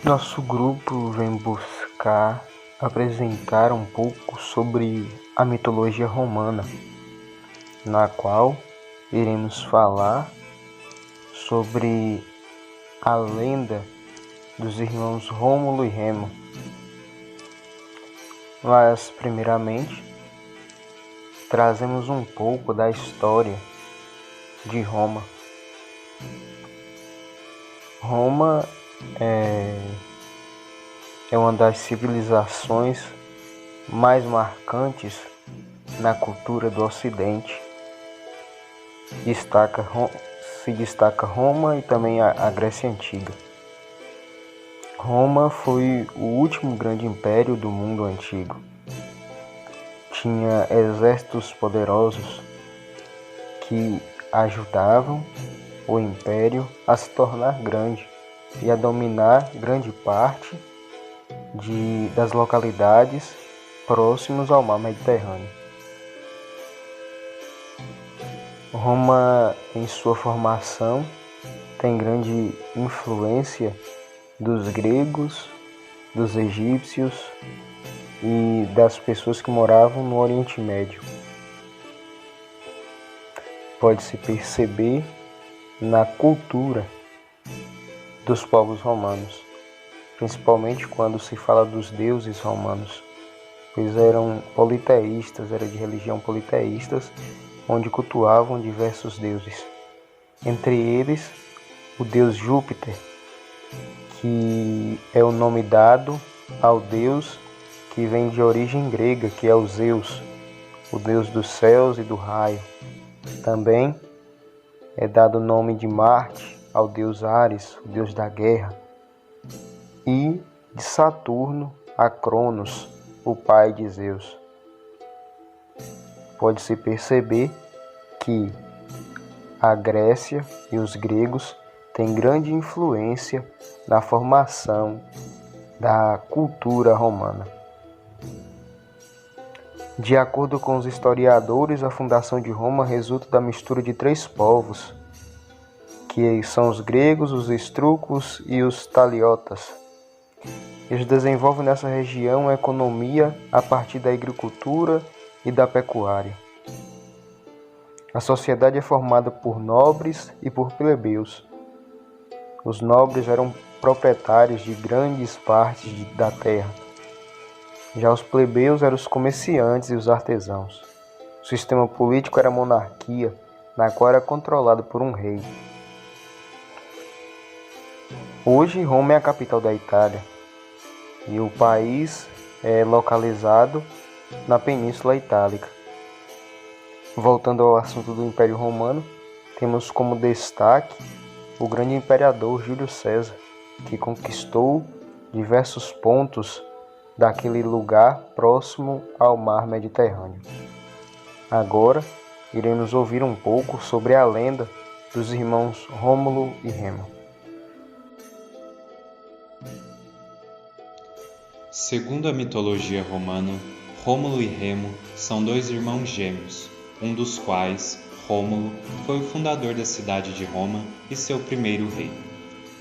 Nosso grupo vem buscar apresentar um pouco sobre a mitologia romana, na qual iremos falar sobre a lenda dos irmãos Rômulo e Remo. Mas, primeiramente, trazemos um pouco da história de Roma. Roma é uma das civilizações mais marcantes na cultura do Ocidente. Se destaca Roma e também a Grécia Antiga. Roma foi o último grande império do mundo antigo. Tinha exércitos poderosos que ajudavam o império a se tornar grande e a dominar grande parte das localidades próximas ao mar Mediterrâneo. Roma, em sua formação, tem grande influência dos gregos, dos egípcios e das pessoas que moravam no Oriente Médio. Pode-se perceber na cultura dos povos romanos, principalmente quando se fala dos deuses romanos, pois eram politeístas, era de religião politeístas, onde cultuavam diversos deuses. Entre eles, o deus Júpiter, que é o nome dado ao deus que vem de origem grega, que é o Zeus, o deus dos céus e do raio. Também é dado o nome de Marte ao deus Ares, o deus da guerra, e de Saturno a Cronos, o pai de Zeus. Pode-se perceber que a Grécia e os gregos têm grande influência na formação da cultura romana. De acordo com os historiadores, a fundação de Roma resulta da mistura de três povos, que são os gregos, os etruscos e os taliotas. Eles desenvolvem nessa região a economia a partir da agricultura e da pecuária. A sociedade é formada por nobres e por plebeus. Os nobres eram proprietários de grandes partes da terra. Já os plebeus eram os comerciantes e os artesãos. O sistema político era a monarquia, na qual era controlado por um rei. Hoje, Roma é a capital da Itália e o país é localizado na Península Itálica. Voltando ao assunto do Império Romano, temos como destaque o grande imperador Júlio César, que conquistou diversos pontos daquele lugar próximo ao mar Mediterrâneo. Agora, iremos ouvir um pouco sobre a lenda dos irmãos Rômulo e Remo. Segundo a mitologia romana, Rômulo e Remo são dois irmãos gêmeos, um dos quais, Rômulo, foi o fundador da cidade de Roma e seu primeiro rei.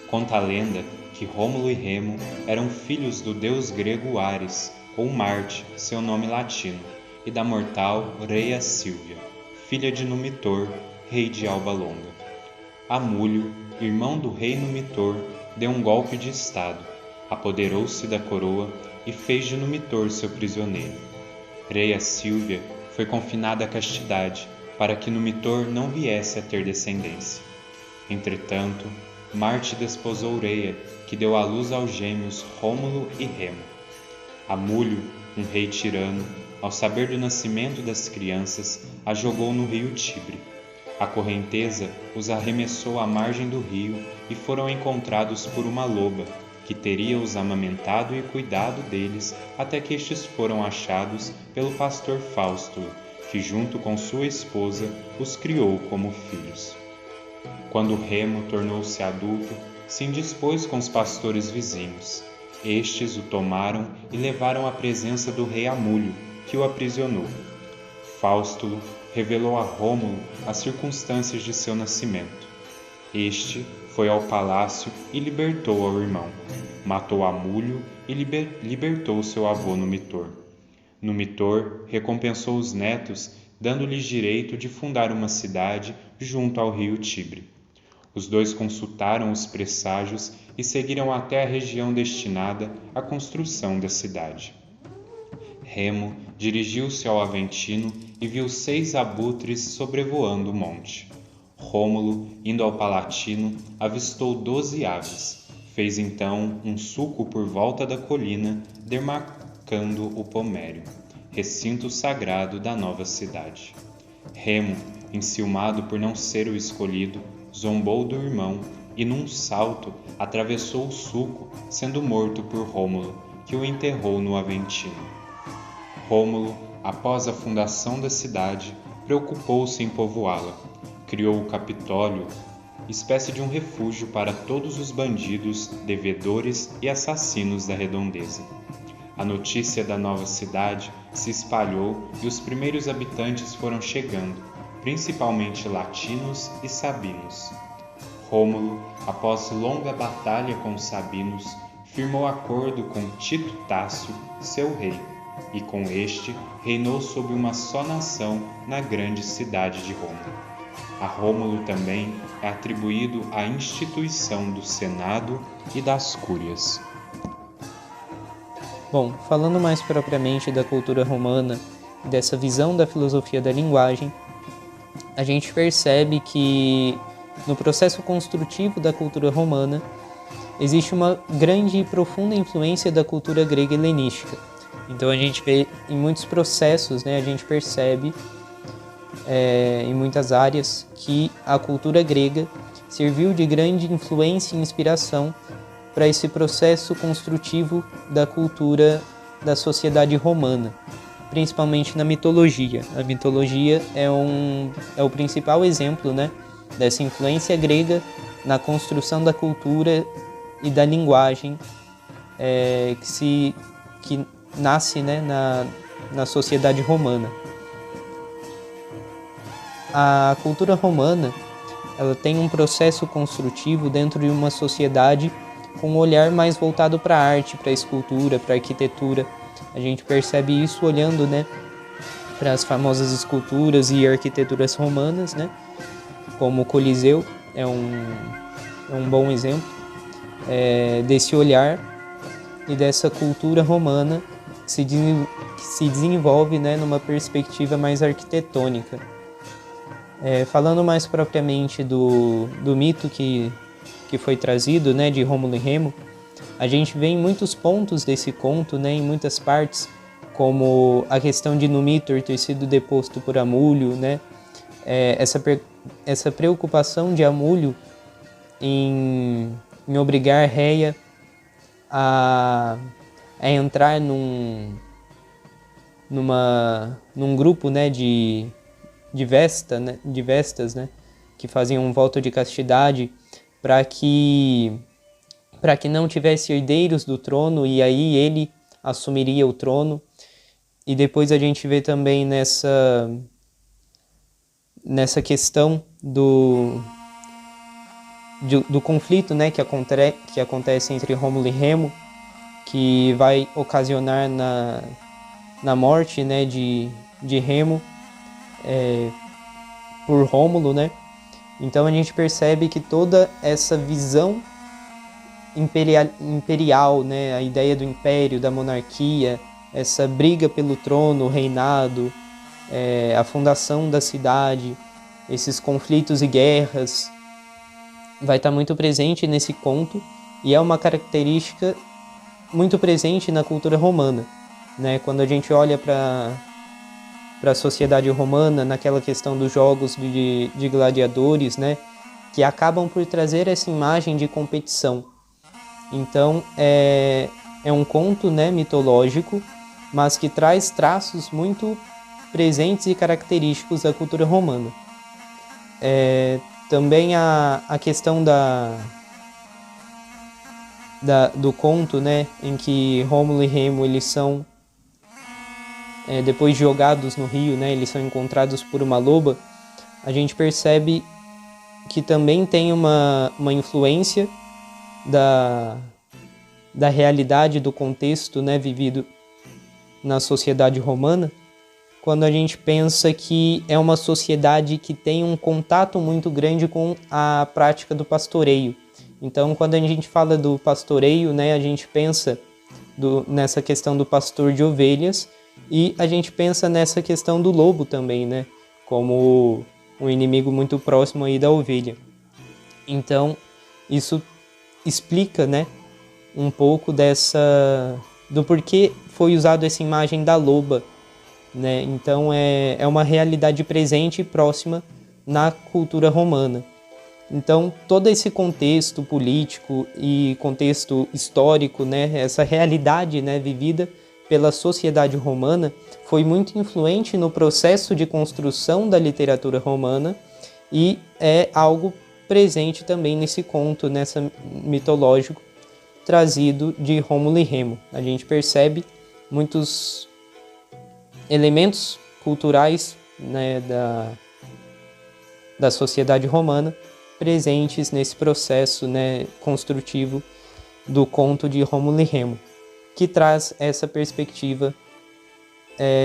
Conta a lenda que Rômulo e Remo eram filhos do deus grego Ares, ou Marte, seu nome latino, e da mortal Rhea Silvia, filha de Numitor, rei de Alba Longa. Amúlio, irmão do rei Numitor, deu um golpe de estado, apoderou-se da coroa e fez de Numitor seu prisioneiro. Rhea Silvia foi confinada à castidade para que Numitor não viesse a ter descendência. Entretanto, Marte desposou Rhea, que deu à luz aos gêmeos Rômulo e Remo. Amúlio, um rei tirano, ao saber do nascimento das crianças, a jogou no rio Tibre. A correnteza os arremessou à margem do rio e foram encontrados por uma loba, que teria os amamentado e cuidado deles até que estes foram achados pelo pastor Fausto, que junto com sua esposa os criou como filhos. Quando Remo tornou-se adulto, se indispôs com os pastores vizinhos. Estes o tomaram e levaram à presença do rei Amúlio, que o aprisionou. Fausto revelou a Rômulo as circunstâncias de seu nascimento. Este foi ao palácio e libertou ao irmão. matou Amulho e libertou seu avô Numitor. Numitor recompensou os netos, dando-lhes direito de fundar uma cidade junto ao rio Tibre. Os dois consultaram os presságios e seguiram até a região destinada à construção da cidade. Remo dirigiu-se ao Aventino e viu 6 abutres sobrevoando o monte. Rômulo, indo ao Palatino, avistou 12 aves. Fez então um sulco por volta da colina, demarcando o Pomério, recinto sagrado da nova cidade. Remo, enciumado por não ser o escolhido, zombou do irmão e, num salto, atravessou o sulco, sendo morto por Rômulo, que o enterrou no Aventino. Rômulo, após a fundação da cidade, preocupou-se em povoá-la. Criou o Capitólio, espécie de um refúgio para todos os bandidos, devedores e assassinos da redondeza. A notícia da nova cidade se espalhou e os primeiros habitantes foram chegando, principalmente latinos e sabinos. Rômulo, após longa batalha com os sabinos, firmou acordo com Tito Tácio, seu rei, e com este reinou sob uma só nação na grande cidade de Roma. A Rômulo também é atribuído a instituição do Senado e das Cúrias. Bom, falando mais propriamente da cultura romana, dessa visão da filosofia da linguagem, a gente percebe que no processo construtivo da cultura romana existe uma grande e profunda influência da cultura grega helenística. Então a gente vê em muitos processos, a gente percebe em muitas áreas que a cultura grega serviu de grande influência e inspiração para esse processo construtivo da cultura da sociedade romana, principalmente na mitologia. A mitologia é o principal exemplo, dessa influência grega na construção da cultura e da linguagem que nasce na sociedade romana. A cultura romana ela tem um processo construtivo dentro de uma sociedade com um olhar mais voltado para a arte, para a escultura, para a arquitetura. A gente percebe isso olhando para as famosas esculturas e arquiteturas romanas, como o Coliseu é um bom exemplo desse olhar e dessa cultura romana que se desenvolve numa perspectiva mais arquitetônica. Falando mais propriamente do mito que foi trazido, de Rômulo e Remo, a gente vê em muitos pontos desse conto, em muitas partes, como a questão de Numitor ter sido deposto por Amulho, essa preocupação de Amulho em obrigar Réia a entrar num grupo de vestas, que faziam um voto de castidade para que não tivesse herdeiros do trono e aí ele assumiria o trono. E depois a gente vê também nessa questão do conflito que acontece entre Rômulo e Remo, que vai ocasionar na morte de Remo por Rômulo, Então a gente percebe que toda essa visão imperial, a ideia do império, da monarquia, essa briga pelo trono, o reinado, a fundação da cidade, esses conflitos e guerras, vai estar muito presente nesse conto e é uma característica muito presente na cultura romana, Quando a gente olha para a sociedade romana, naquela questão dos jogos de gladiadores, que acabam por trazer essa imagem de competição. Então, é um conto mitológico, mas que traz traços muito presentes e característicos da cultura romana. Também a questão do conto, em que Rômulo e Remo eles são depois de jogados no rio, eles são encontrados por uma loba. A gente percebe que também tem uma influência da realidade, do contexto, né, vivido na sociedade romana, quando a gente pensa que é uma sociedade que tem um contato muito grande com a prática do pastoreio. Então, quando a gente fala do pastoreio, né, a gente pensa nessa questão do pastor de ovelhas e a gente pensa nessa questão do lobo também, né, como um inimigo muito próximo aí da ovelha. Então, isso explica, né, um pouco do porquê foi usado essa imagem da loba, né? Então é uma realidade presente e próxima na cultura romana. Então todo esse contexto político e contexto histórico, né, essa realidade, né, vivida pela sociedade romana foi muito influente no processo de construção da literatura romana e é algo presente também nesse conto, nessa mitológico trazido de Rômulo e Remo. A gente percebe muitos elementos culturais, né, da sociedade romana presentes nesse processo, né, construtivo do conto de Rômulo e Remo, que traz essa perspectiva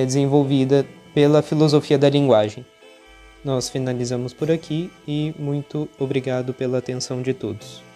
desenvolvida pela filosofia da linguagem. Nós finalizamos por aqui e muito obrigado pela atenção de todos.